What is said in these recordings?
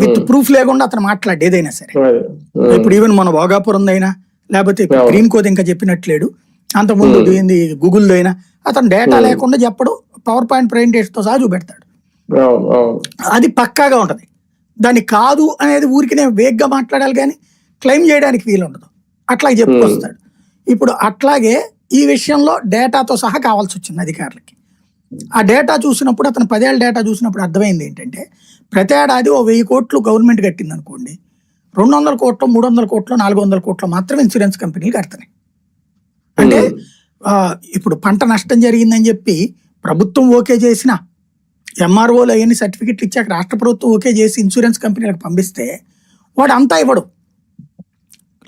With proof లేకుండా అతను మాట్లాడు ఏదైనా సరే. ఇప్పుడు ఈవెన్ మన భోగాపురం అయినా లేకపోతే గ్రీన్ కోడ్ ఇంకా చెప్పినట్లేడు, అంతకుముందు ఏంది గూగుల్ అయినా అతను డేటా లేకుండా చెప్పడు, పవర్ పాయింట్ ప్రజెంటేషన్ తో సహా చూపెడతాడు. అది పక్కాగా ఉంటది. దాన్ని కాదు అనేది ఊరికి వేగ్గా మాట్లాడాలి కానీ క్లెయిమ్ చేయడానికి వీలు ఉండదు, అట్లాగే చెప్పుకొస్తాడు. ఇప్పుడు అట్లాగే ఈ విషయంలో డేటాతో సహా కావాల్సి వచ్చింది అధికారులకి. ఆ డేటా చూసినప్పుడు అతను 10 ఏళ్ళ డేటా చూసినప్పుడు అర్థమైంది ఏంటంటే ప్రతి ఏడాది 1000 కోట్లు గవర్నమెంట్ కట్టింది అనుకోండి, 200 కోట్లు 300 కోట్లు 400 కోట్లు మాత్రం ఇన్సూరెన్స్ కంపెనీలు కడతాయి. అంటే ఇప్పుడు పంట నష్టం జరిగిందని చెప్పి ప్రభుత్వం ఓకే చేసిన ఎంఆర్ఓలు అవన్నీ సర్టిఫికెట్లు ఇచ్చాక రాష్ట్ర ప్రభుత్వం ఓకే చేసి ఇన్సూరెన్స్ కంపెనీలకు పంపిస్తే వాడు అంతా ఇవ్వడు.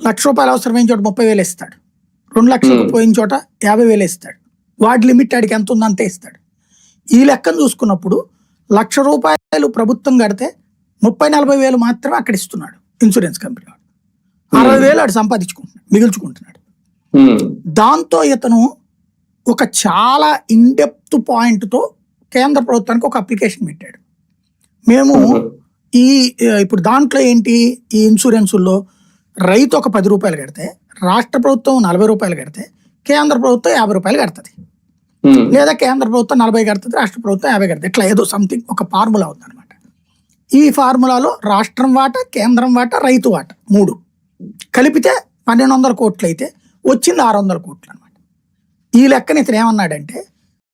₹1,00,000 అవసరమైన చోట 30,000 ఇస్తాడు, 2 లక్షలకు పోయిన చోట 50,000 ఇస్తాడు, వాడి లిమిట్ ఆడికి ఎంత ఉందో అంతే ఇస్తాడు. ఈ లెక్కను చూసుకున్నప్పుడు ₹1,00,000 ప్రభుత్వం కడితే 30-40,000 మాత్రమే అక్కడ ఇస్తున్నాడు ఇన్సూరెన్స్ కంపెనీ వాడు. 60,000 ఆడు సంపాదించుకుంటున్నాడు, మిగుల్చుకుంటున్నాడు. దాంతో ఇతను ఒక చాలా ఇన్డెప్త్ పాయింట్తో కేంద్ర ప్రభుత్వానికి ఒక అప్లికేషన్ పెట్టాడు. మేము ఇప్పుడు దాంట్లో ఏంటి, ఈ ఇన్సూరెన్సుల్లో రైతు ఒక ₹10 కడితే, రాష్ట్ర ప్రభుత్వం ₹40 కడితే, కేంద్ర ప్రభుత్వం ₹50 కడుతుంది, లేదా కేంద్ర ప్రభుత్వం 40 కడుతుంది, రాష్ట్ర ప్రభుత్వం 50 కడుతుంది. ఇట్లా ఏదో సంథింగ్ ఒక ఫార్ములా ఉందన్నమాట. ఈ ఫార్ములాలో రాష్ట్రం వాటా, కేంద్రం వాటా, రైతు వాటా 3 కలిపితే 1,200 కోట్లు అయితే వచ్చింది 600 కోట్లు అనమాట. ఈ లెక్కన ఇతను ఏమన్నాడంటే